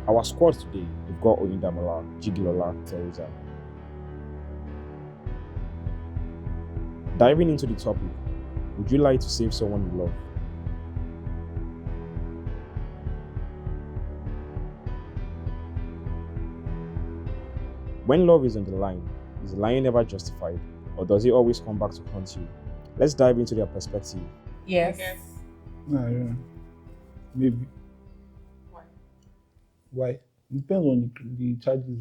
Our squad today, we've got Oyindamola, Jigilola, Teresa. Diving into the topic, would you lie to save someone you love? When love is on the line, is lying ever justified, or does it always come back to haunt you? Let's dive into their perspective. Yes. Yeah. Maybe. Why? Why? Depends on the charges.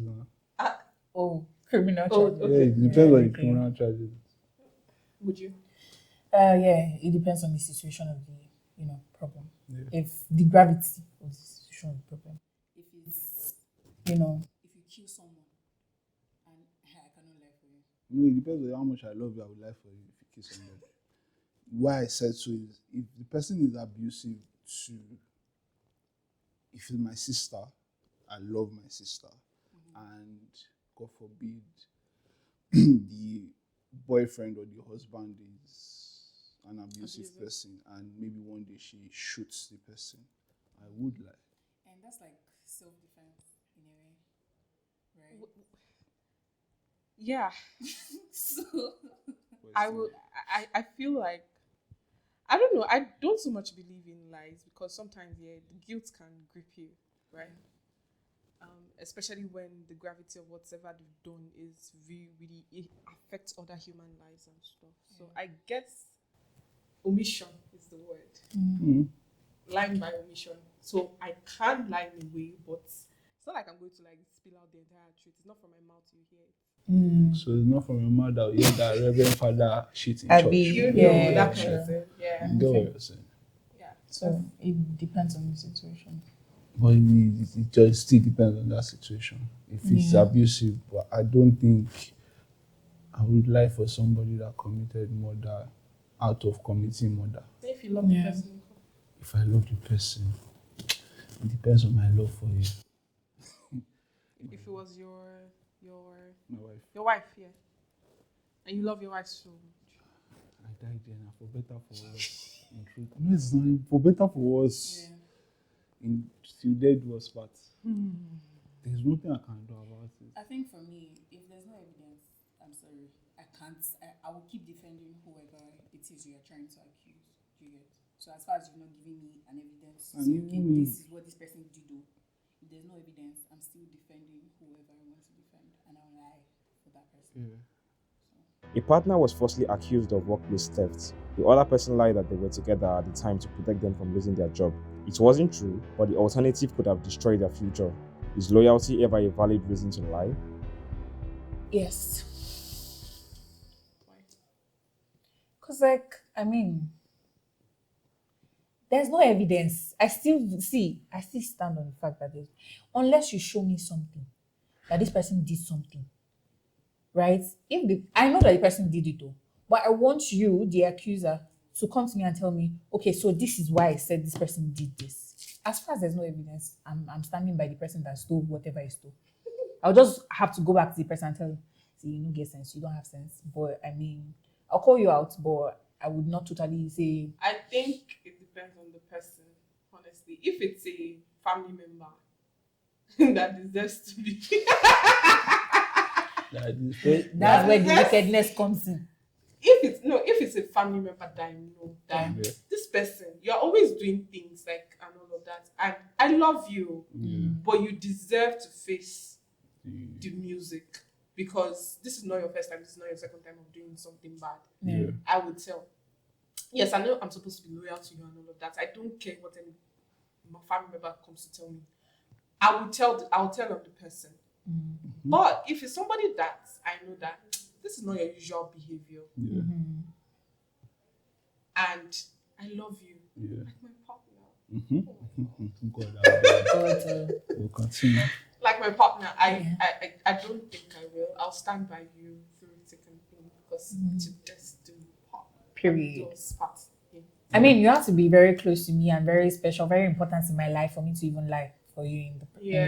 Criminal Yeah, charges. it depends on the criminal charges. Would you? Yeah, it depends on the situation of the, problem. Yeah. If the gravity of the situation of the problem. If it's, if you kill someone and I cannot lie for you. No, it depends on how much I love you. I would lie for you if you kill somebody. Why I said so is if the person is abusive to, if it's my sister, I love my sister, and God forbid the boyfriend or the husband is an abusive person, and maybe one day she shoots the person, I would lie. And that's like self-defense in a way, right? Yeah. So I feel like, I don't know, I don't so much believe in lies because sometimes, the guilt can grip you, right? Especially when the gravity of whatever they've done is really, it affects other human lives and stuff. So I guess omission is the word. Mm-hmm. Lying by omission. So I can lie in a way, but it's not like I'm going to spill out the entire truth. It's not from my mouth you hear it. So it's not from your mother, you hear that Reverend Father shit in I'd church. be- You know, Yeah, that kind sure. of thing. Yeah. You get what you're saying? Yeah. so it depends on the situation. But it just still depends on that situation. If it's abusive, but I don't think I would lie for somebody that committed murder out of committing murder. If you love the Yeah. person, If I love the person, it depends on my love for you. if it was your My wife, wife, yeah, and you love your wife so much, I died then, for better for worse. In truth, no, it's not for better for worse. In till dead was part. There's nothing I can do about it. I think for me, if there's no evidence, I'm sorry, I can't. I will keep defending whoever it is you are trying to accuse. Do you get? So as far as you're not giving me an evidence, to And say, okay, even this is what this person did do. If there's no evidence, I'm still defending whoever I want to defend, and I'll lie for that person. A partner was falsely accused of workplace theft. The other person lied that they were together at the time to protect them from losing their job. It wasn't true, but the alternative could have destroyed their future. Is loyalty ever a valid reason to lie? Yes. why? Because, there's no evidence. I still stand on the fact that unless you show me something, that this person did something, right? I know that the person did it though, but I want you, the accuser, to come to me and tell me, okay, so this is why I said this person did this. As far as there's no evidence, I'm standing by the person that stole whatever he stole. I'll just have to go back to the person and tell him, see, you don't get sense, you don't have sense. But I'll call you out, but I would not totally say. I think it depends on the person, honestly. If it's a family member that deserves to be That's where the wickedness comes in. if it's a family member that I know that Yeah. this person, you're always doing things and all of that, and I love you, but you deserve to face the music because this is not your first time, this is not your second time of doing something bad. Yeah. I would tell. Yes, I know I'm supposed to be loyal to you and all of that. I don't care what any my family member comes to tell me. I'll tell them the person. But if it's somebody that I know that this is not your usual behavior, Yeah. and I love you, Yeah. like my partner, God, we'll continue. like my partner, I don't think I will. I'll stand by you through thick and thin because to death do part. Period. Those parts. Yeah. You have to be very close to me and very special, very important in my life for me to even lie for you in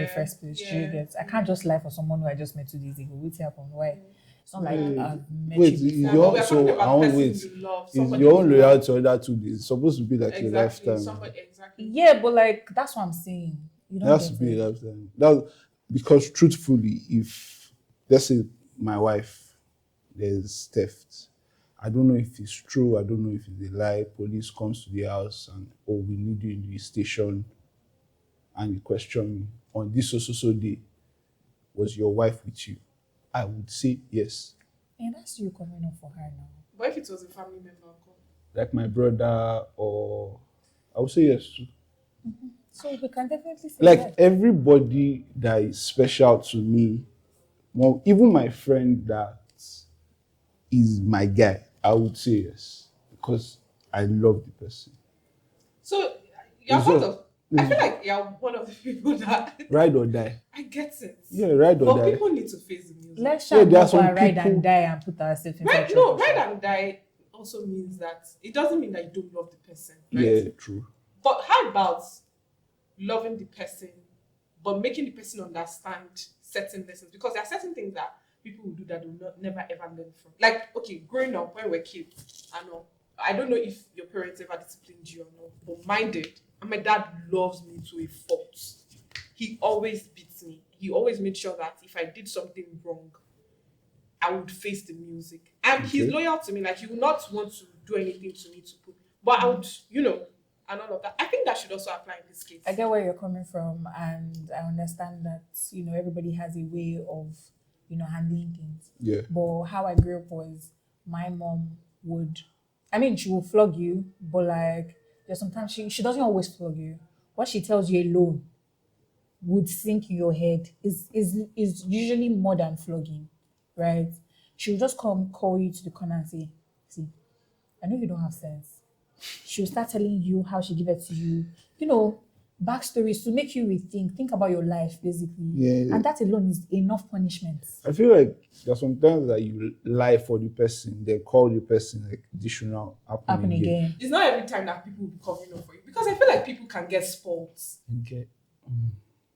the first place. Do you get? I can't just lie for someone who I just met 2 days ago. What happened? Why? It's not like I've met Wait, you before. Yeah, but we are talking about I person wait. you love, Is somebody your own you love. loyalty to other 2 days? It's supposed to be like a Exactly. lifetime. Somebody exactly. Yeah, but that's what I'm saying. You It don't has to get be it. a lifetime. That because truthfully, if let's say my wife, there's theft. I don't know if it's true. I don't know if it's a lie. Police comes to the house and we need you in the station, and you question me on this so day. Was your wife with you? I would say yes. And that's you coming up for her now. But if it was a family member, uncle? Like my brother, or I would say yes too. So we can definitely say Like that. everybody that is special to me, well, even my friend that is my guy, I would say yes because I love the person. So you're It's one just- of. I feel like you're one of the people that Ride or die. I get it. Yeah, ride or But die. people need to face the music. Let's Yeah, shall there are go some and ride people- and die and put ourselves in Ride and die also means that it doesn't mean that you don't love the person, right? Yeah, true. But how about loving the person, but making the person understand certain lessons? Because there are certain things that people will do that they will never ever learn from. Like, okay, growing up when we were kids, I don't know if your parents ever disciplined you or not, but mine did. And my dad loves me to a fault. He always beats me. He always made sure that if I did something wrong, I would face the music. And he's Okay. loyal to me. Like, he would not want to do anything to me to put. But I would, and all of that. I think that should also apply in this case. I get where you're coming from, and I understand that everybody has a way of handling things. Yeah. But how I grew up was my mom she will flog you, but like there's sometimes she doesn't always flog you. What she tells you alone would sink in your head is usually more than flogging, right? She'll just call you to the corner and say, "See, I know you don't have sense." She'll start telling you how she gave it to you, backstories to make you think about your life, basically. Yeah. And that alone is enough punishment. I feel like there's sometimes that you lie for the person, they call the person like this should not Happen happen again. again. It's not every time that people will be covering up for you. Because I feel like people can get spoiled. Okay.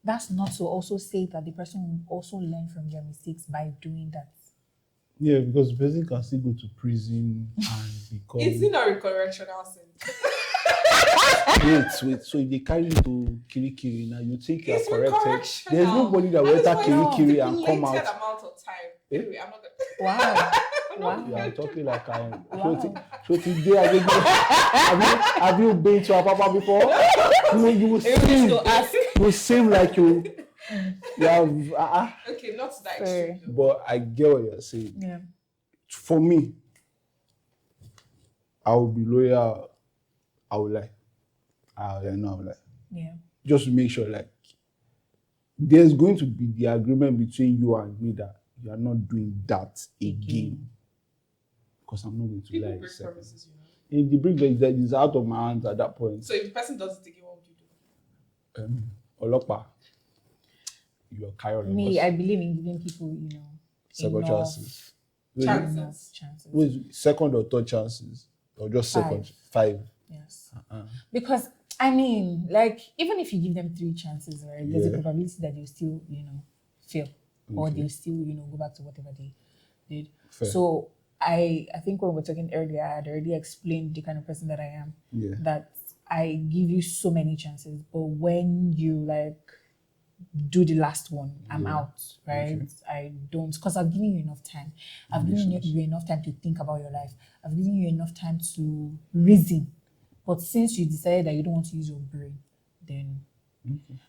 That's not to also say that the person will also learn from their mistakes by doing that. Yeah, because the person can still go to prison and become. Is it not a correctional center? Wait. So if they carry you to Kirikiri now, you think you're It's corrected. correctional. There's nobody that will And enter it's for a Kirikiri and come stipulated out. amount of time. Eh? Anyway, I'm not gonna. Wow. I'm Wow. not You are talking like I am. Wow. So today, have you been to a papa before? You will seem, you seem like you have. Okay, not that Fair. extreme. though. But I get what you're saying. Yeah. For me, I will be loyal. I will lie. I will lie. Yeah. Just to make sure, like, there's going to be the agreement between you and me that you are not doing that again. Because I'm not going to People lie. break second. promises, If the break that is out of my hands at that point, So if the person does it again, what would you do? Olopa, you're carrying Me, I believe in giving people, second enough chances. Wait, Chances. enough chances. wait, second or third chances, or just second? 5. Yes. Uh-uh. Because even if you give them 3 chances, right, there's a Yeah. probability that they'll still, fail. Or Okay. they'll still, go back to whatever they did. Fair. So I think when we were talking earlier, I had already explained the kind of person that I am. Yeah. That I give you so many chances, but when you do the last one, I'm Yeah. out, right? Okay. I don't, because I've given you enough time. I've given you enough time to think about your life. I've given you enough time to reason. But since you decided that you don't want to use your brain, then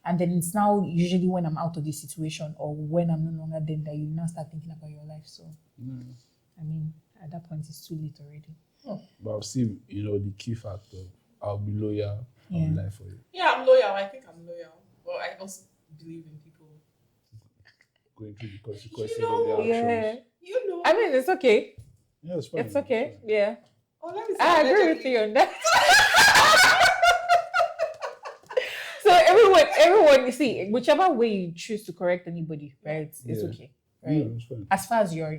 and then it's now usually when I'm out of this situation or when I'm no longer there that you now start thinking about your life. So I mean, at that point it's too late already. But I'll still, the key factor. I'll be loyal. Yeah. I'll lie for you. Yeah, I'm loyal. I think I'm loyal. But I also believe in people. Going through the consequences know, of their actions. You know. I mean, it's okay. Yeah, it's fine. It's okay. Yeah. Oh, let me say I agree allegedly. with you on that. So everyone, you see, whichever way you choose to correct anybody, right? It's Yeah. okay, Yeah, right? it's fine. As far as you're,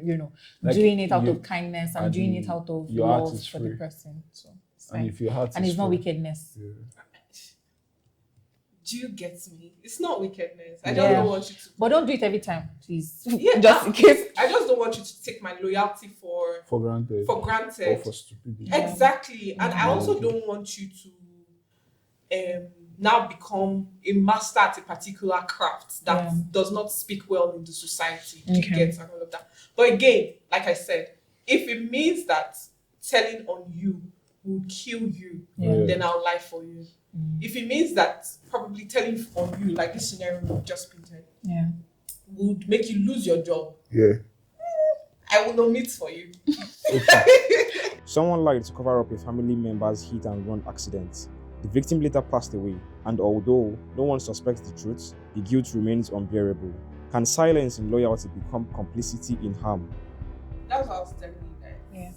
Like, doing it out you- of kindness and and doing it out of your heart love is for free. the person, so it's And fine. if your heart And is it's not free, wickedness. yeah. Do you get me? It's not wickedness. I Yeah. just don't want you to. But don't do it every time, please. Yeah, Just in case. I just don't want you to take my loyalty for For granted. granted. Or for stupidity. Yeah. Exactly. And I also Okay. don't want you to now become a master at a particular craft that Yeah. does not speak well in the society. Do you Okay. get and all of that? But again, like I said, if it means that telling on you would kill you, Yeah. then I'll lie for you. If it means that probably telling on you, like this scenario we've just painted, Yeah. would make you lose your job, Yeah. I will omit for you. Someone lied to cover up a family member's hit and run accident. The victim later passed away, and although no one suspects the truth, the guilt remains unbearable. Can silence in loyalty become complicity in harm? That's what I was telling you guys. Yeah.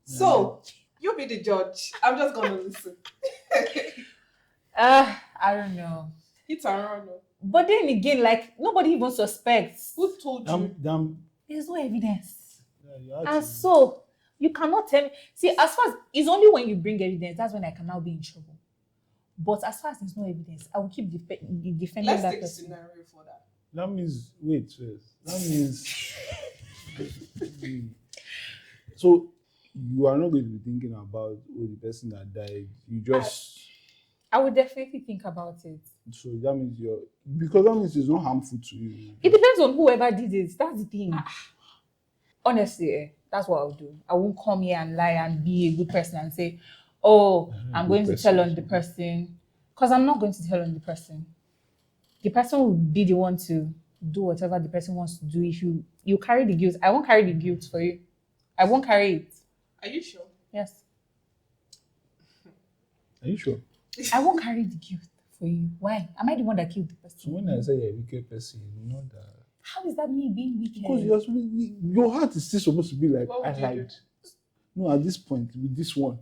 So, you be the judge. I'm just gonna listen. I don't know. Hit and run. No. But then again, like nobody even suspects. Who told you? There's no evidence. Yeah, And so you cannot tell me. See, as far as it's only when you bring evidence, that's when I can now be in trouble. But as far as there's no evidence, I will keep defending Let's that take a person. scenario for that. that means wait first. That means so you are not going to be thinking about the person that died. You just I would definitely think about it. so that means because that means it's not harmful to you. It depends on whoever did it. That's the thing. Honestly, that's what I'll do. I won't come here and lie and be a good person and say, oh, I'm going to tell on the person. Because I'm not going to tell on the person. The person will be the one to do whatever the person wants to do. If you carry the guilt, I won't carry the guilt for you. I won't carry it. Are you sure? Yes. Are you sure? I won't carry the guilt for you. Why? Am I the one that killed the So person? when I say you're a wicked person, you know that How is that me being wicked? because your heart is still supposed to be like What would I you lied. No, at this point with this one,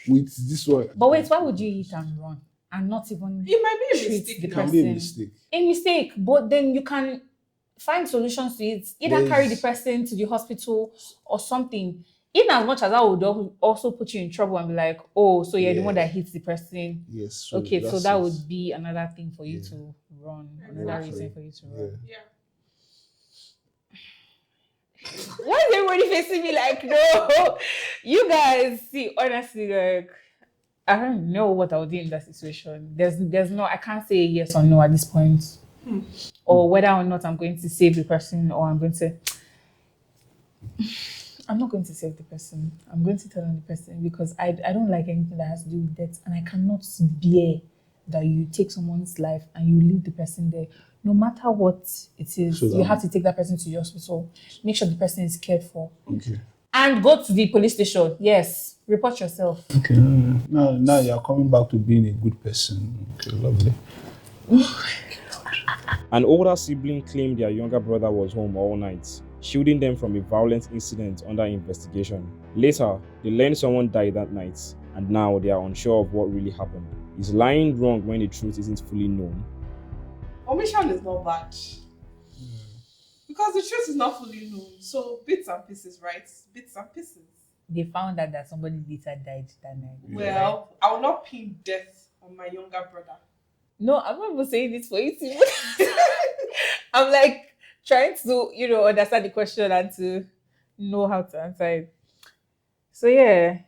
with this one. But wait, why would you eat and run and not even It might be a treat mistake. the now. can be a person? mistake. A mistake, but then you can find solutions to it. Either Yes. carry the person to the hospital or something. In as much as I would also put you in trouble and be like, oh, so you're the one Yeah. that hits the person. Yes. So that's that it. would be another thing for you Yeah. to run. Another Exactly. reason for you to Yeah. run. Yeah. Why is everybody facing me like, no? You guys, see, honestly, like, I don't know what I would do in that situation. There's no, I can't say yes or no at this point. Or whether or not I'm going to save the person or I'm going to. I'm not going to save the person. I'm going to tell on the person because I don't like anything that has to do with death, and I cannot bear that you take someone's life and you leave the person there. No matter what it is, So you that- have to take that person to the hospital. Make sure the person is cared for. Okay. And go to the police station. Yes. Report yourself. Okay. Now you're coming back to being a good person. Okay, lovely. An older sibling claimed their younger brother was home all night, shielding them from a violent incident under investigation. Later, they learned someone died that night, and now they are unsure of what really happened. Is lying wrong when the truth isn't fully known? Omission is not bad. Because the truth is not fully known. So bits and pieces, right? Bits and pieces. They found out that somebody later died that night. Well, I will not pin death on my younger brother. No, I'm not even saying this for you to. I'm like trying to, understand the question and to know how to answer it. So yeah,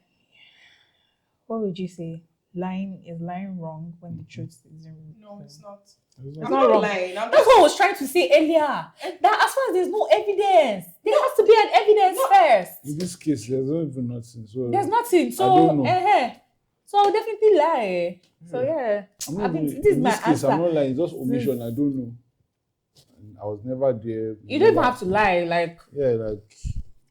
what would you say? Is lying wrong when the truth isn't? No, it's not. It's I'm not- not wrong. lying. I'm That's just what I was trying to say earlier. That as far as there's no evidence, there has to be an evidence first. In this case, there's not even nothing. So There's nothing. So, don't know. so I'll definitely lie. So yeah, I'm I not think even- this is in my this case, answer. I'm not lying. It's just omission. I don't know. And I was never there. You don't even have to lie. Like Yeah, like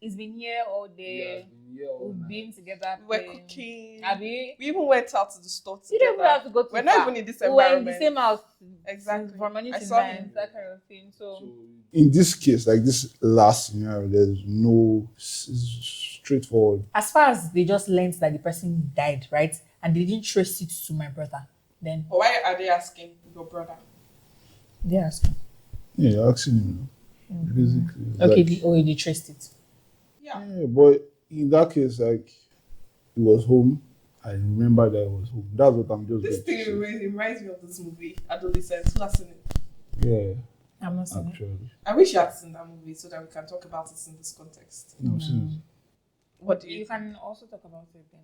it's been here all day. We've been together. we're playing. cooking. Abi, We even went out to the store you together. don't even have to go to We're not far. even in this We were in environment. the same house. Exactly. From morning I to saw night, him. that kind of thing. So in this case, like this last scenario, there's no straightforward. as far as they just learned that the person died, right, and they didn't trace it to my brother, then But why are they asking your brother? they asked me. Yeah, you're asking him. Basically, it's Okay, like- they traced it. Yeah. yeah, but in that case, like he was home. I remember that he was home. That's what I'm just. This going to thing say. reminds me of this movie, Adolescence. Who has seen it? Yeah, I'm not saying it. actually, I wish you had seen that movie so that we can talk about it in this context. no, I've seen it. What do you You think? can also talk about it then.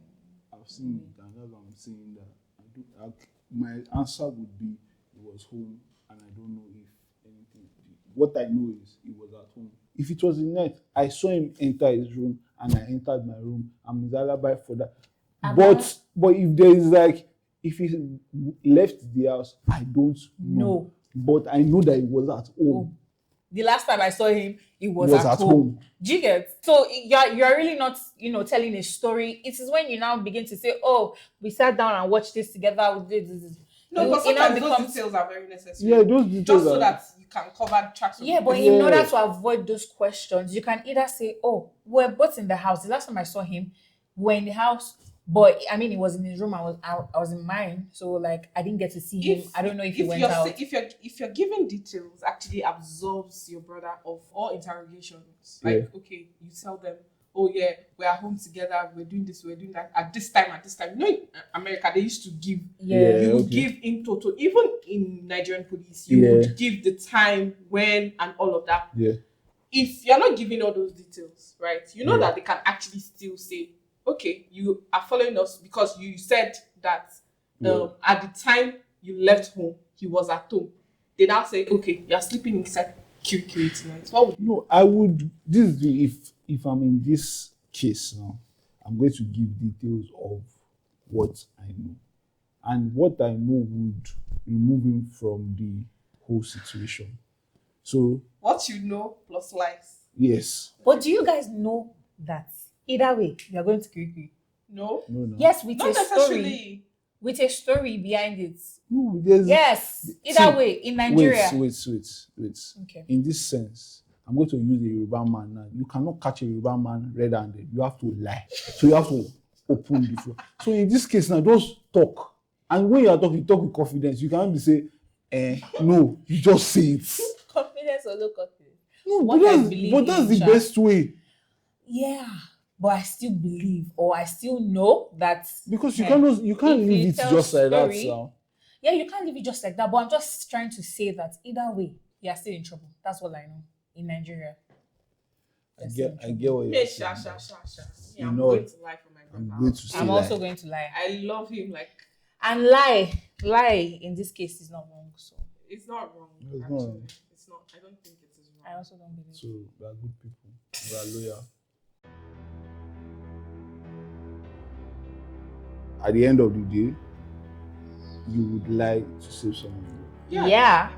I've seen it, and that's why I'm saying that my answer would be he was home, and I don't know if anything. What I know is he was at home. If it was the night, I saw him enter his room, and I entered my room. I'm his alibi for that. But if there is like, if he left the house, I don't know. No. But I know that he was at home. The last time I saw him, he was Was at at home. home. Do you get? So you're really not, telling a story. It is when you now begin to say, oh, we sat down and watched this together. We did this. No, but It now sometimes those becomes- details are very necessary. Yeah, those details Just so are- that you can cover tracks of Yeah, but Yeah. in order to avoid those questions, you can either say, oh, we're both in the house. The last time I saw him, we're in the house. But I mean, he was in his room. I was in mine, so like I didn't get to see him. I don't know if he went out. If you're giving details, actually absolves your brother of all interrogations. Like, okay, you tell them, oh yeah, we're at home together, we're doing this, we're doing that at this time. You know, in America they used to give. Yeah. You would okay. give in total. Even in Nigerian police, you would give the time, when, and all of that. Yeah. If you're not giving all those details, right, you know that they can actually still say, okay, you are following us because you said that at the time you left home, he was at home. They now say, okay, you're sleeping inside QQ tonight. What would No, I would. This is the, if I'm in this case now, I'm going to give details of what I know, and what I know would remove him from the whole situation. So what you know plus lies? yes, But do you guys know that either way you are going to Kirikiri? No, no, Yes, with not a story. necessarily. With a story behind it. no. There's Yes, either See, way in Nigeria. Wait. Okay. In this sense, I'm going to use a Yoruba man now. You cannot catch a Yoruba man red-handed. You have to lie. So you have to open the floor. So in this case now, just talk. And when you are talking, talk with confidence. You can't be say, no, you just say it. Confidence or no confidence? No, What but I that's, believe but that's in, the Sha. best way. Yeah, but I still believe or I still know that Because you eh, can't if leave you it tell just like that story- now. Yeah, you can't leave it just like that. But I'm just trying to say that either way, you're still in trouble. That's all I know in Nigeria. I get what Hey, you're sha, saying. sha, sha, sha. You I'm know, going to lie for my I'm brother. going to say I'm lie. also going to lie. I love him like And lie in this case is not wrong. So it's not wrong. No, it's not actually. wrong. It's not. I don't think it is I wrong. also don't believe. So we are good people. We are loyal. At the end of the day, you would like to save someone. Yeah.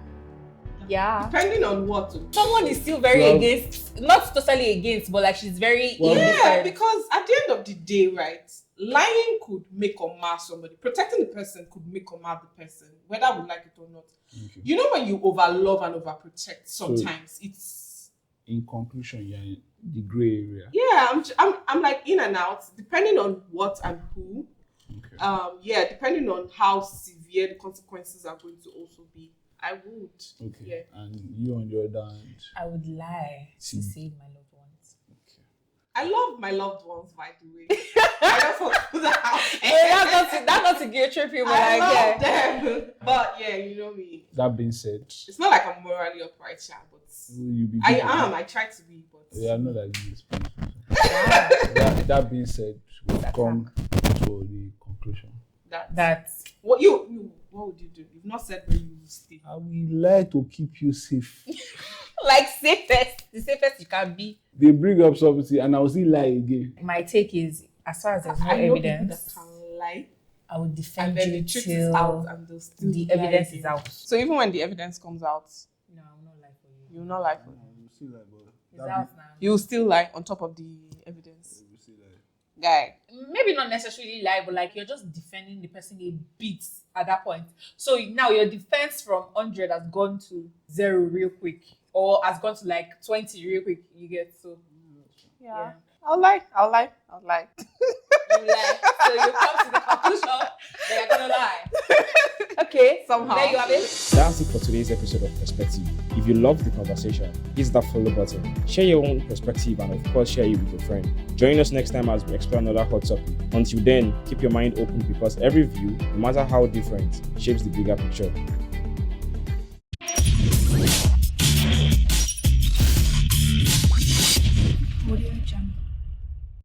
Depending on what. Someone is still very Well- against, not totally against, but like she's very Well- Yeah, indifferent. because at the end of the day, right, lying could make or mar somebody. Protecting the person could make or mar the person, whether we like it or not. Okay. You know, when you overlove and overprotect, sometimes it's In conclusion, you're in the gray area. yeah. I'm like in and out, depending on what and who. Okay. Yeah, depending on how severe the consequences are going to also be. I would. Okay. Yeah. And you on the other hand. I would lie See. to save my loved ones. Okay. I love my loved ones, by the way. I just want to put that out. That's not to guilt trip you, but I like, love yeah. them. But yeah, you know me. That being said, It's not like I'm morally upright, Sha, but will you be I good? am. I try to be, but We are not like this. Wow. That being said, we've Attack. come to the conclusion. That's what you what would you do? You've not said where you will stay. I will like to keep you safe. like the safest you can be. They bring up something and I will still lie again. My take is, as far as there's no I know people evidence, that can lie, I would and defend then you the truth till is out, and they'll still the lie evidence again. is out. So even when the evidence comes out, No, I will not lie for you. you will not lie for them. It's out now. You will still lie on top of the evidence, guy. Maybe not necessarily lie, but like you're just defending the person a bit at that point. So now your defense from 100 has gone to 0 real quick, or has gone to like 20 real quick. You get so yeah. I'll lie. You lie, so you come to the conclusion that you're gonna lie. Okay, Somehow. there you have it. That's it for today's episode of Perspective. If you loved the conversation, hit that follow button, share your own perspective, and of course, share it with your friend. Join us next time as we explore another hot topic. Until then, keep your mind open because every view, no matter how different, shapes the bigger picture.